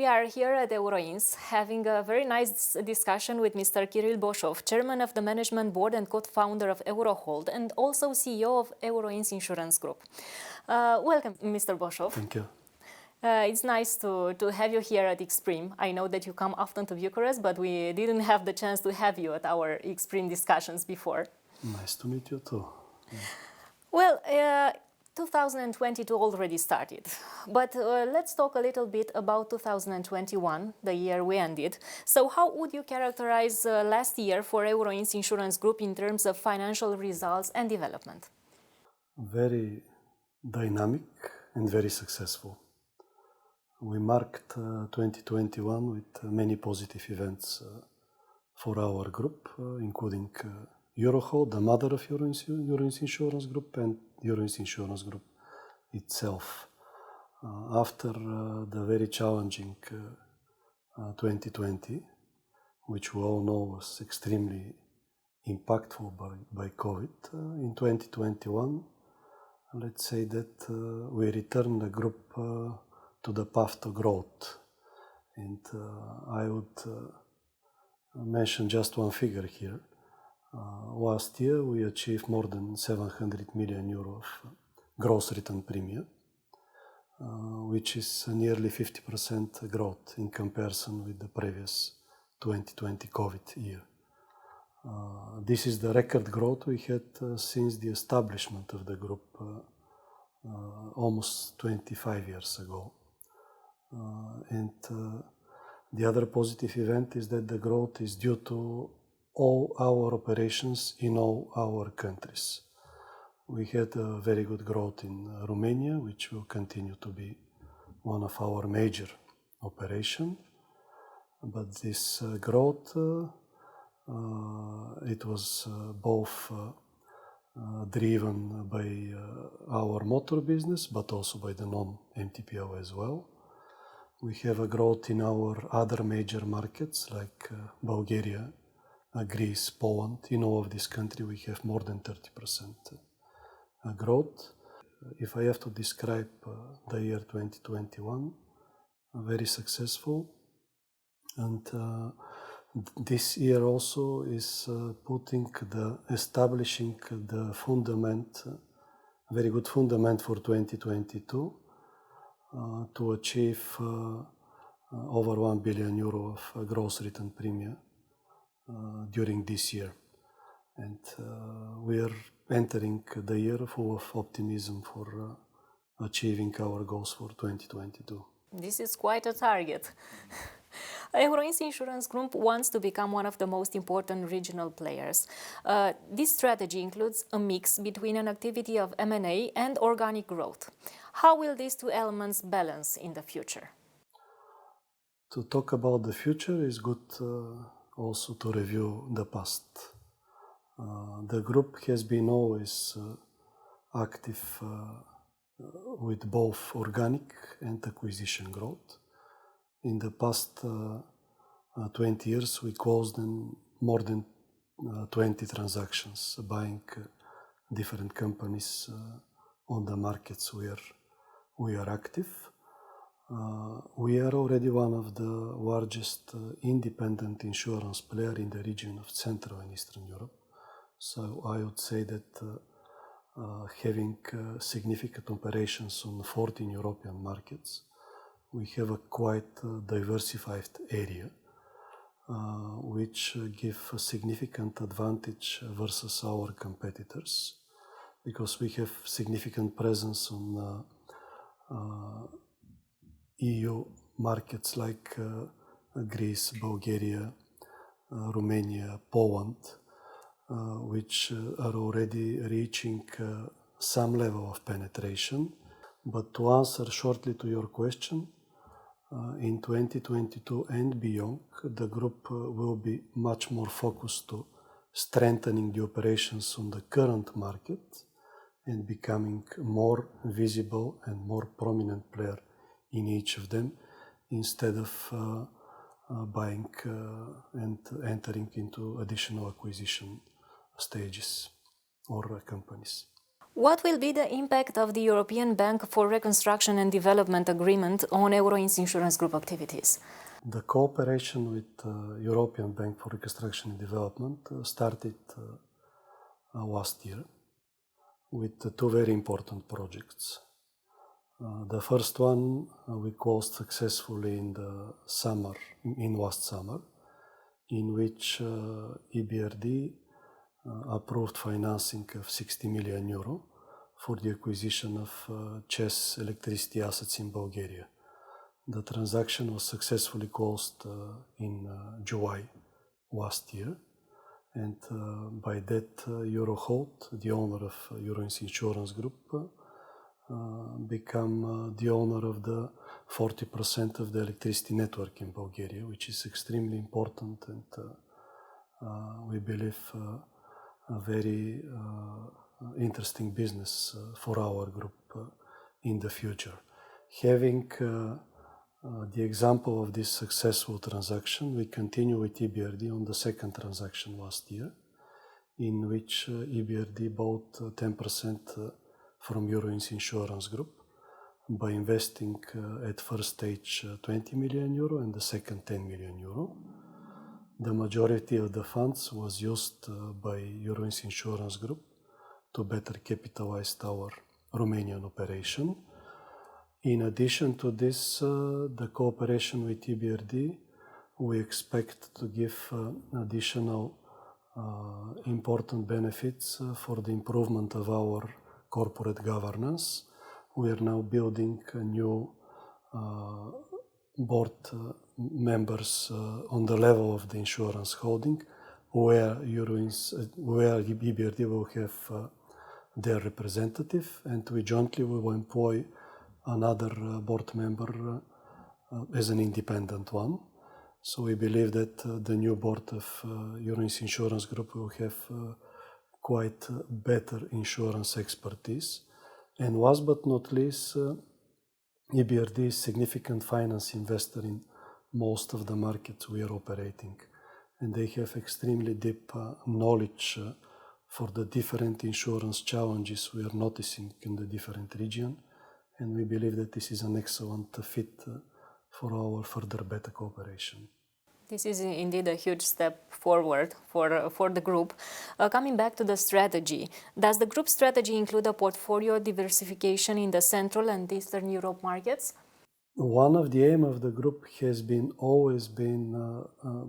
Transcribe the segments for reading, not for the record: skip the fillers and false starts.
We are here at EUROINS having a very nice discussion with Mr. Kiril BOSHOV, Chairman of the Management Board and co-founder of EUROHOLD and also CEO of EUROINS Insurance Group. Welcome, Mr. BOSHOV. Thank you. It's nice to have you here at Extreme. I know that you come often to Bucharest, but we didn't have the chance to have you at our Extreme discussions before. Nice to meet you too. Yeah. Well, 2022 already started, but let's talk a little bit about 2021, the year we ended. So how would you characterize last year for EUROINS Insurance Group in terms of financial results and development? Very dynamic and very successful. We marked 2021 with many positive events for our group, including EUROHOLD, the mother of EUROINS Insurance Group, and EUROINS Insurance Group itself. After the very challenging 2020, which we all know was extremely impactful by COVID, in 2021, let's say that we returned the group to the path to growth. And I would mention just one figure here. Last year we achieved more than 700 million euro of gross written premium, which is nearly 50% growth in comparison with the previous 2020 COVID year. This is the record growth we had since the establishment of the group almost 25 years ago. And the other positive event is that the growth is due to all our operations in all our countries. We had a very good growth in Romania, which will continue to be one of our major operations. But this growth, it was both driven by our motor business, but also by the non-MTPL as well. We have a growth in our other major markets like Bulgaria, Greece, Poland. In all of this country we have more than 30% growth. If I have to describe the year 2021, very successful. And this year also is establishing the fundament, very good fundament for 2022 to achieve over 1 billion euro of gross written premium during this year. And we are entering the year full of optimism for achieving our goals for 2022. This is quite a target. EUROINS Insurance Group wants to become one of the most important regional players. This strategy includes a mix between an activity of M&A and organic growth. How will these two elements balance in the future? To talk about the future is good also to review the past. The group has been always active with both organic and acquisition growth. In the past 20 years, we closed more than 20 transactions, buying different companies on the markets where we are active. We are already one of the largest independent insurance players in the region of Central and Eastern Europe. So I would say that having significant operations on 14 European markets, we have a quite diversified area, which give a significant advantage versus our competitors, because we have significant presence on EU markets like Greece, Bulgaria, Romania, Poland, which are already reaching some level of penetration. But to answer shortly to your question, in 2022 and beyond, the group will be much more focused to strengthening the operations on the current market and becoming more visible and more prominent player in each of them, instead of buying and entering into additional acquisition stages or companies. What will be the impact of the European Bank for Reconstruction and Development agreement on EUROINS Insurance Group activities? The cooperation with European Bank for Reconstruction and Development started last year with two very important projects. The first one we closed successfully in last summer, in which EBRD approved financing of 60 million euro for the acquisition of ČEZ electricity assets in Bulgaria. The transaction was successfully closed in July last year, and by that EUROHOLD, the owner of EUROINS Insurance Group, become the owner of the 40% of the electricity network in Bulgaria, which is extremely important and we believe a very interesting business for our group in the future. Having the example of this successful transaction, we continue with EBRD on the second transaction last year, in which EBRD bought 10% from EUROINS Insurance Group by investing at first stage 20 million euro and the second 10 million euro. The majority of the funds was used by EUROINS Insurance Group to better capitalize our Romanian operation. In addition to this, the cooperation with EBRD, we expect to give additional important benefits for the improvement of our corporate governance. We are now building a new board members on the level of the insurance holding, where EBRD will have their representative, and we jointly will employ another board member as an independent one. So we believe that the new board of EUROINS Insurance Group will have quite better insurance expertise. And last but not least, EBRD is significant finance investor in most of the markets we are operating. And they have extremely deep knowledge for the different insurance challenges we are noticing in the different region. And we believe that this is an excellent fit for our further better cooperation. This is indeed a huge step forward for the group. Coming back to the strategy, does the group strategy include a portfolio diversification in the Central and Eastern Europe markets? One of the aims of the group has always been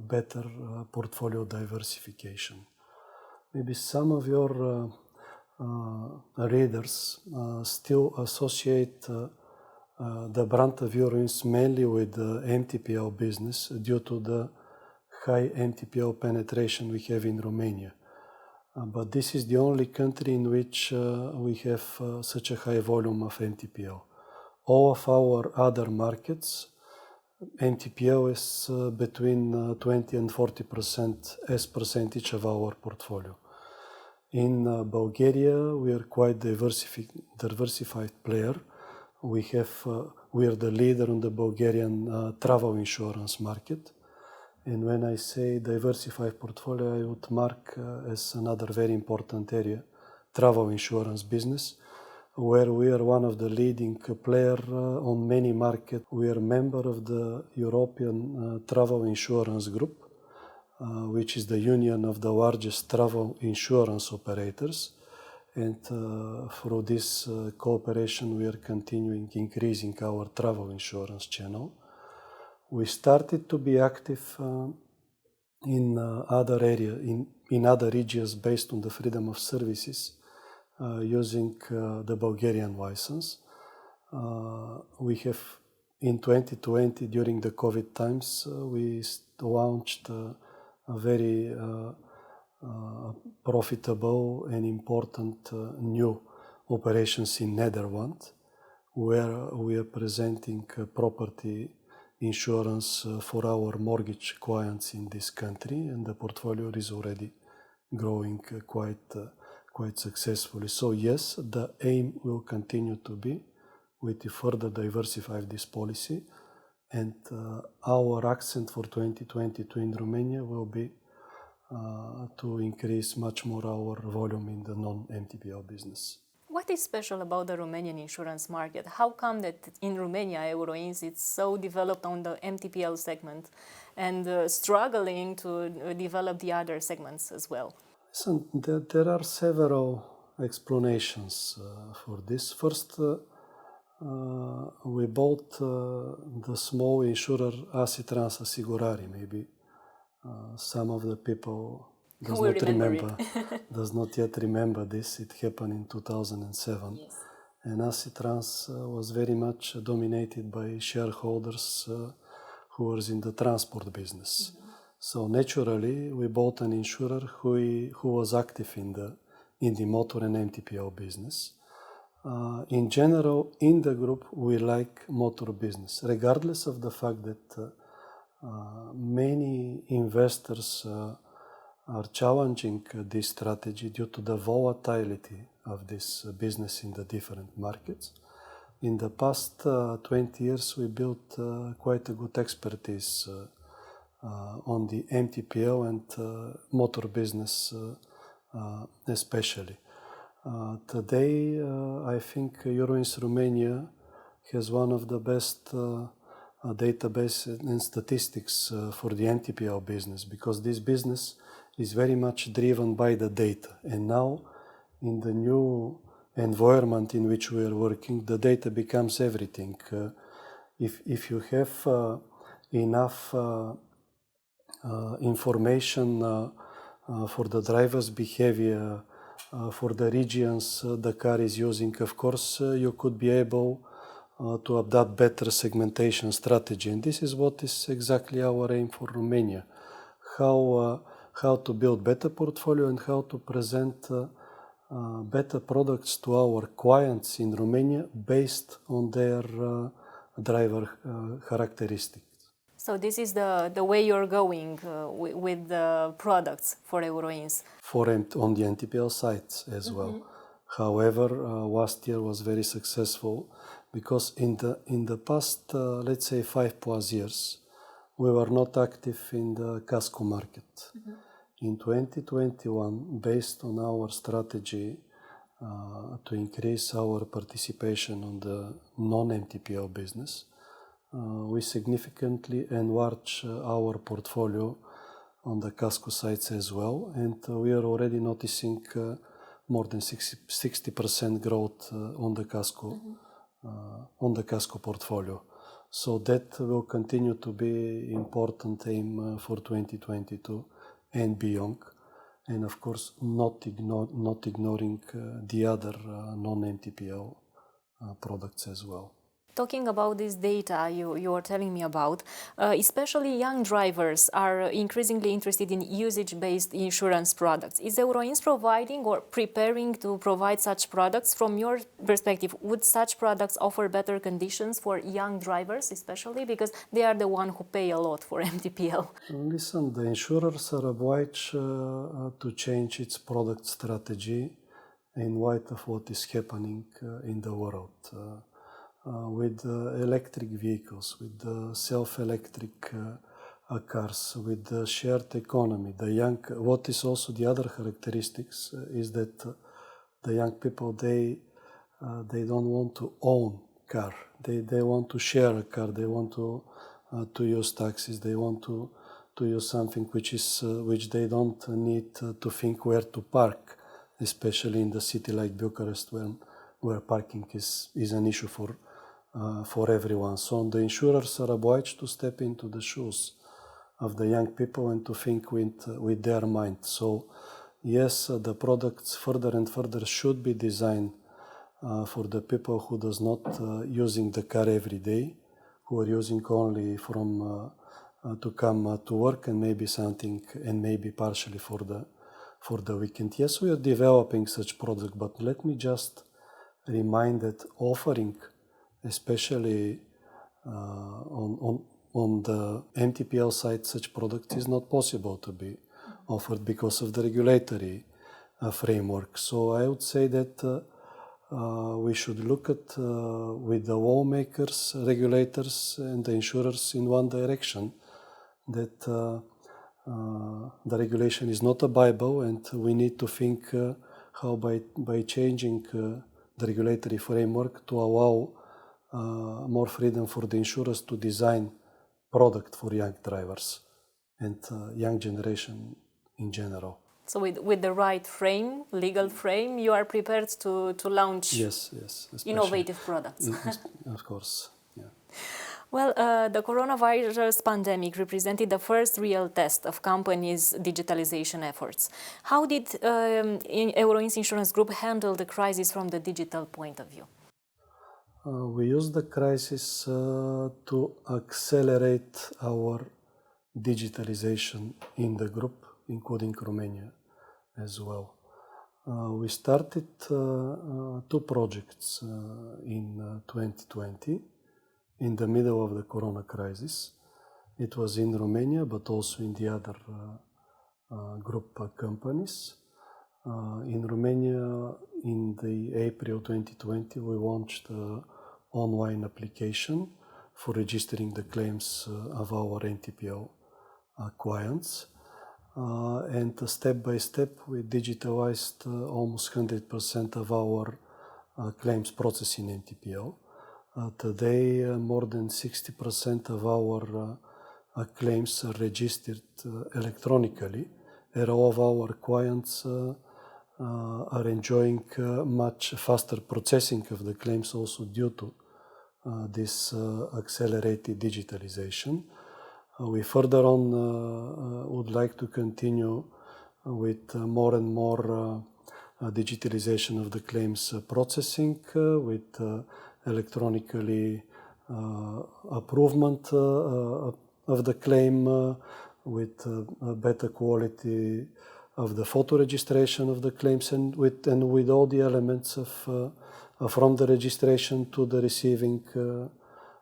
better portfolio diversification. Maybe some of your readers still associate the brand of EUROINS mainly with the MTPL business due to the high MTPL penetration we have in Romania. But this is the only country in which we have such a high volume of MTPL. All of our other markets, MTPL is between 20 and 40% as percentage of our portfolio. In Bulgaria, we are quite diversified player. We are the leader in the Bulgarian travel insurance market. And when I say diversified portfolio, I would mark as another very important area, travel insurance business, where we are one of the leading player on many markets. We are member of the European Travel Insurance Group, which is the union of the largest travel insurance operators. And through this cooperation, we are continuing increasing our travel insurance channel. We started to be active in other areas, in other regions based on the freedom of services, using the Bulgarian license. We have in 2020, during the COVID times, we launched a very profitable and important new operations in Netherlands, where we are presenting property insurance for our mortgage clients in this country, and the portfolio is already growing quite successfully. So yes, the aim will continue to be to further diversify this policy, and our accent for 2022 in Romania will be to increase much more our volume in the non-MTPL business. Why what is special about the Romanian insurance market? How come that in Romania, EUROINS, it's so developed on the MTPL segment and struggling to develop the other segments as well? Listen, there are several explanations for this. First, we bought the small insurer Asitrans Asigurare. Maybe some of the people does not yet remember this. It happened in 2007. Yes. And Asitrans was very much dominated by shareholders who was in the transport business. Mm-hmm. So naturally, we bought an insurer who was active in the motor and MTPL business. In general, in the group, we like motor business, regardless of the fact that many investors are challenging this strategy due to the volatility of this business in the different markets. In the past 20 years, we built quite a good expertise on the MTPL and motor business especially. Today, I think EUROINS Romania has one of the best database and statistics for the MTPL business, because this business is very much driven by the data. And now, in the new environment in which we are working, the data becomes everything. If you have enough information for the driver's behavior, for the regions the car is using, of course, you could be able to adopt better segmentation strategy. And this is what is exactly our aim for Romania. How to build better portfolio and how to present better products to our clients in Romania based on their driver characteristics. So this is the way you're going with the products for EUROINS? On the NTPL sites as well. However, last year was very successful because in the past, let's say 5+ years, we were not active in the casco market. In 2021, based on our strategy to increase our participation on the non-MTPL business, we significantly enlarged our portfolio on the casco sites as well, and we are already noticing more than 60% growth on the casco portfolio. So that will continue to be important aim for 2022 and beyond, and of course not ignoring the other non-MTPL products as well. Talking about this data you were telling me about, especially young drivers are increasingly interested in usage-based insurance products. Is EUROINS providing or preparing to provide such products? From your perspective, would such products offer better conditions for young drivers, especially because they are the ones who pay a lot for MTPL? Listen, the insurers are obliged to change its product strategy in light of what is happening in the world. With electric vehicles, with self-electric cars, with the shared economy, what is also the other characteristics is that the young people, they don't want to own car. They want to share a car. They want to use taxis. They want to use something which they don't need to think where to park, especially in the city like Bucharest, where parking is an issue for everyone. So the insurers are obliged to step into the shoes of the young people and to think with their mind. So yes, the products further and further should be designed for the people who does not using the car every day, who are using only to come to work and maybe something, and maybe partially for the weekend. Yes, we are developing such product, but let me just remind that offering, especially on the MTPL side, such product is not possible to be offered because of the regulatory framework. So I would say that we should look at with the lawmakers, regulators, and the insurers in one direction, that the regulation is not a Bible, and we need to think how by changing the regulatory framework to allow more freedom for the insurers to design product for young drivers and young generation in general. So with the right frame, legal frame, you are prepared to launch innovative products. Of course, yeah. Well, the coronavirus pandemic represented the first real test of companies' digitalization efforts. How did EUROINS Insurance Group handle the crisis from the digital point of view? We used the crisis to accelerate our digitalization in the group, including Romania as well. We started two projects in 2020 in the middle of the corona crisis. It was in Romania, but also in the other group companies. In Romania, in the April 2020, we launched an online application for registering the claims of our NTPO clients. And step by step, we digitalized almost 100% of our claims processing NTPO. Today, more than 60% of our claims are registered electronically, and all of our clients are enjoying much faster processing of the claims also due to this accelerated digitalization. We further on would like to continue with more and more digitalization of the claims processing with electronically approval of the claim, with better quality of the photo registration of the claims, and with all the elements of from the registration to the receiving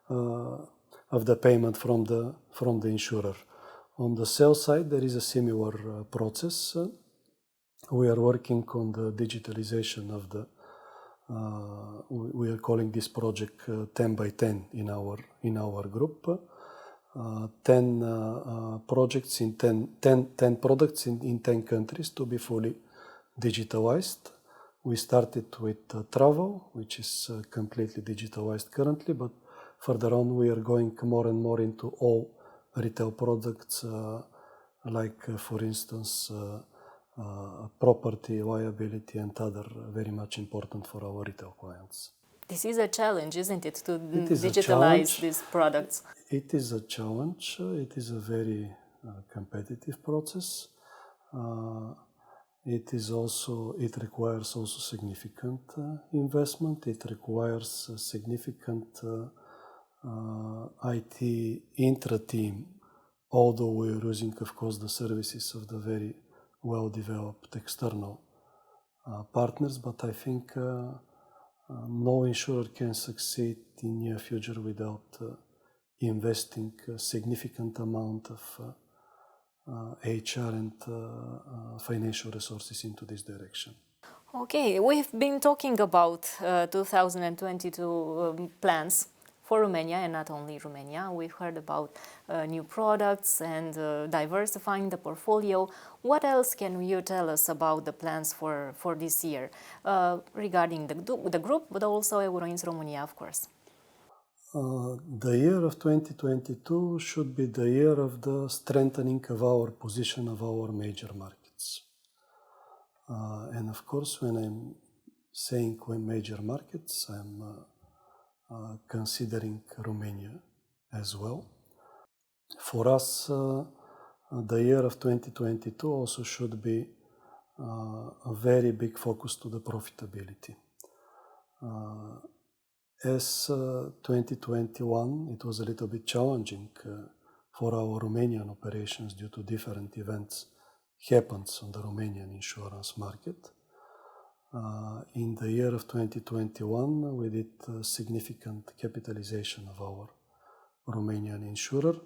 of the payment from the insurer. On the sales side, there is a similar process. We are working on the digitalization of the. We are calling this project 10 by 10 in our group. 10 projects in 10 products in 10 countries to be fully digitalized. We started with travel, which is completely digitalized currently, but further on we are going more and more into all retail products, like for instance property, liability, and other very much important for our retail clients. This is a challenge, isn't it, to digitalize these products? It is a challenge. It is a very competitive process. It requires also significant investment. It requires a significant IT intra-team, although we are using, of course, the services of the very well-developed external partners. But I think no insurer can succeed in near future without investing a significant amount of HR and financial resources into this direction. Okay, we've been talking about 2022 plans for Romania, and not only Romania. We've heard about new products and diversifying the portfolio. What else can you tell us about the plans for this year regarding the group, but also EUROINS Romania, of course? The year of 2022 should be the year of the strengthening of our position of our major markets. And of course, when I'm saying major markets, I'm considering Romania as well. For us, the year of 2022 also should be a very big focus to the profitability. As 2021, it was a little bit challenging for our Romanian operations due to different events happens on the Romanian insurance market. In the year of 2021, we did significant capitalization of our Romanian insurer,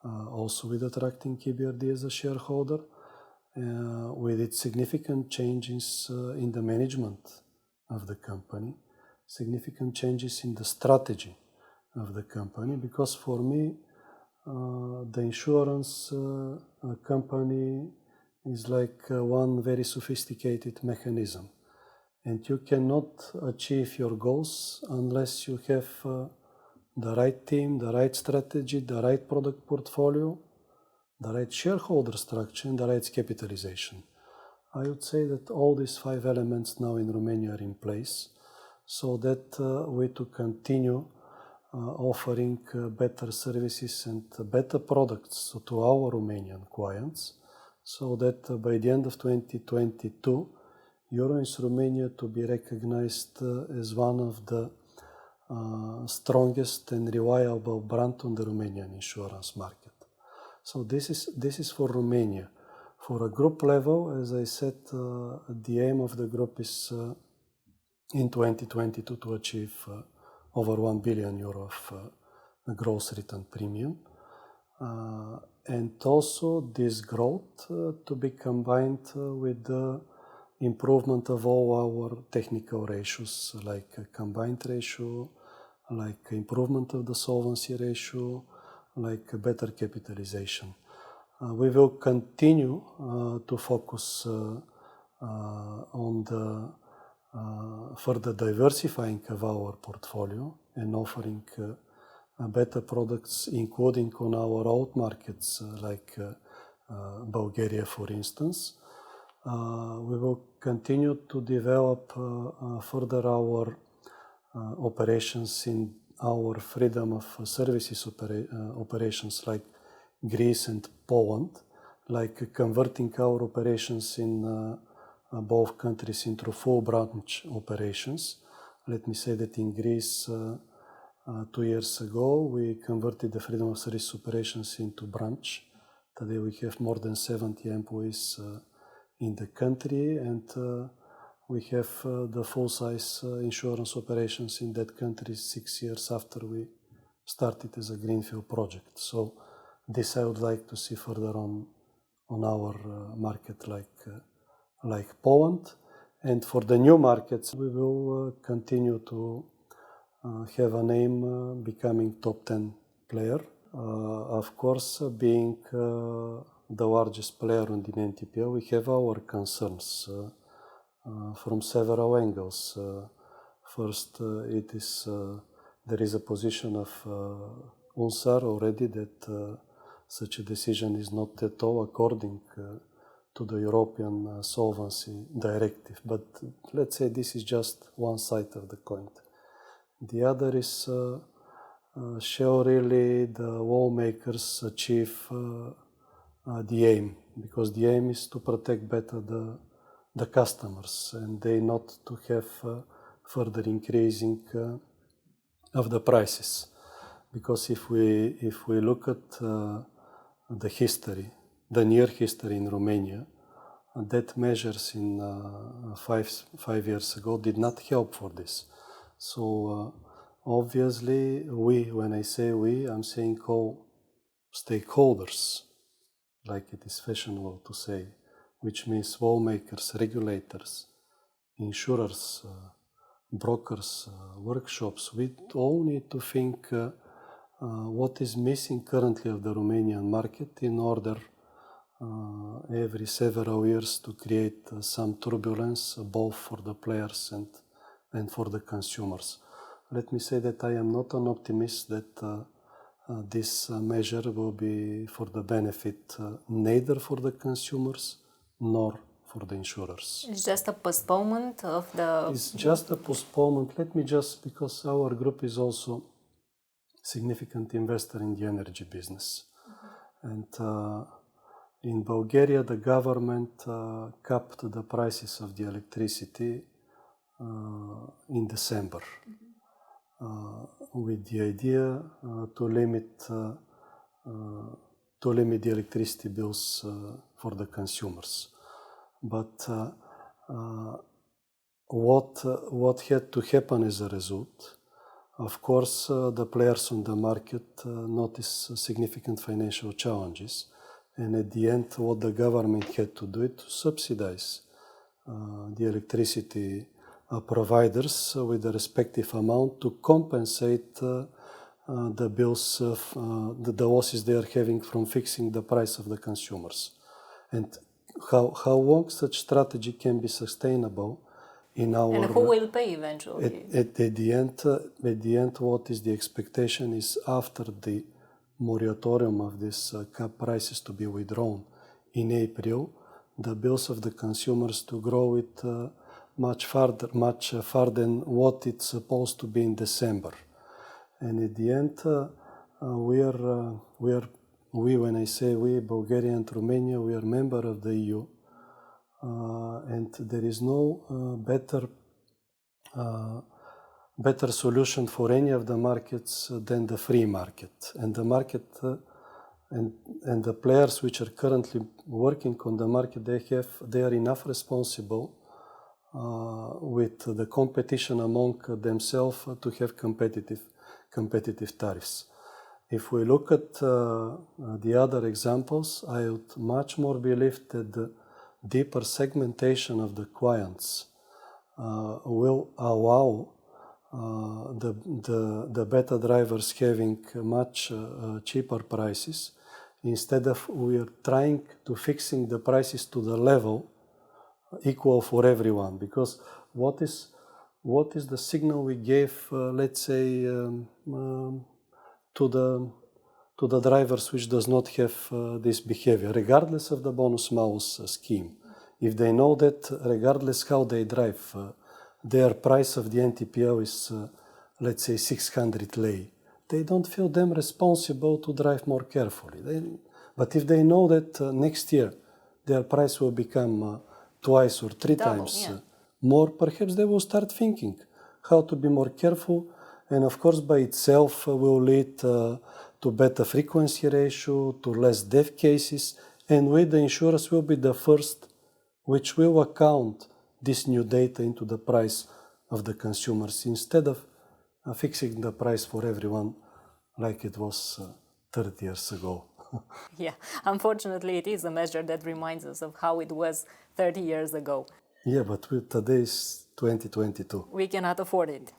also with attracting EBRD as a shareholder. We did significant changes in the management of the company, significant changes in the strategy of the company, because for me, the insurance company is like one very sophisticated mechanism. And you cannot achieve your goals unless you have the right team, the right strategy, the right product portfolio, the right shareholder structure, and the right capitalization. I would say that all these 5 elements now in Romania are in place, so that we to continue offering better services and better products to our Romanian clients, so that by the end of 2022, EUROINS Romania to be recognized as one of the strongest and reliable brand on the Romanian insurance market. So this is for Romania. For a group level, as I said, the aim of the group is in 2022 to achieve over 1 billion euro of gross written premium. And also this growth to be combined with the improvement of all our technical ratios, like combined ratio, like improvement of the solvency ratio, like better capitalization. We will continue to focus on the further diversifying of our portfolio and offering better products, including on our old markets like Bulgaria, for instance. We will continue to develop further our operations in our freedom of services operations like Greece and Poland, like converting our operations in both countries into full branch operations. Let me say that in Greece, 2 years ago, we converted the freedom of service operations into branch. Today we have more than 70 employees in the country, and we have the full-size insurance operations in that country 6 years after we started as a greenfield project. So this I would like to see further on our market like Poland. And for the new markets, we will continue to have an aim becoming top 10 player. Of course, being the largest player on the NTPL, we have our concerns from several angles. First, there is a position of UNSAR already that such a decision is not at all according to the European Solvency Directive. But let's say this is just one side of the coin. The other is shall really the lawmakers achieve the aim, because the aim is to protect better the customers, and they not to have further increasing of the prices. Because if we look at the history, the near history in Romania, that measures in 5 years ago did not help for this. So obviously when I say we, I'm saying all stakeholders, like it is fashionable to say, which means lawmakers, regulators, insurers, brokers, workshops. We all need to think what is missing currently of the Romanian market in order every several years to create some turbulence both for the players and for the consumers. Let me say that I am not an optimist that this measure will be for the benefit neither for the consumers nor for the insurers. It's just a postponement of the... It's just a postponement. Let me just, because our group is also significant investor in the energy business. And in Bulgaria, the government capped the prices of the electricity in December with the idea to limit the electricity bills for the consumers. But what had to happen as a result? Of course, the players on the market notice significant financial challenges, and at the end, what the government had to do is to subsidize the electricity providers with the respective amount to compensate the bills of the losses they are having from fixing the price of the consumers. And how long such strategy can be sustainable in our... And who will pay eventually? At the end, what is the expectation is after the moratorium of this cap prices to be withdrawn in April, the bills of the consumers to grow it much farther than what it's supposed to be in December. And at the end, when I say we, Bulgaria and Romania, we are member of the EU, and there is no better solution for any of the markets than the free market. And the market and the players which are currently working on the market, they are enough responsible with the competition among themselves to have competitive tariffs. If we look at the other examples, I would much more believe that the deeper segmentation of the clients will allow the beta drivers having much cheaper prices, instead of we are trying to fixing the prices to the level equal for everyone. Because what is the signal we gave, let's say, to the drivers which does not have this behavior, regardless of the bonus-malus scheme? If they know that regardless how they drive, their price of the NTPL is, let's say, 600 lei, they don't feel them responsible to drive more carefully. But if they know that next year their price will become twice or three times more, perhaps they will start thinking how to be more careful, and of course by itself will lead to better frequency ratio, to less death cases, and we, the insurers, will be the first which will account this new data into the price of the consumers, instead of fixing the price for everyone like it was 30 years ago. Yeah, unfortunately it is a measure that reminds us of how it was 30 years ago. Yeah, but today is 2022. We cannot afford it.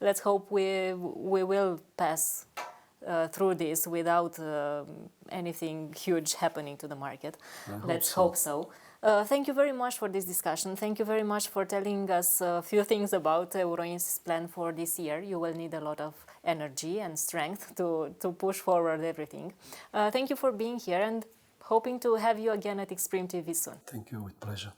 Let's hope we will pass through this without anything huge happening to the market. Let's hope so. Thank you very much for this discussion. Thank you very much for telling us a few things about EUROINS' plan for this year. You will need a lot of energy and strength to push forward everything. Thank you for being here, and hoping to have you again at Extreme TV soon. Thank you, with pleasure.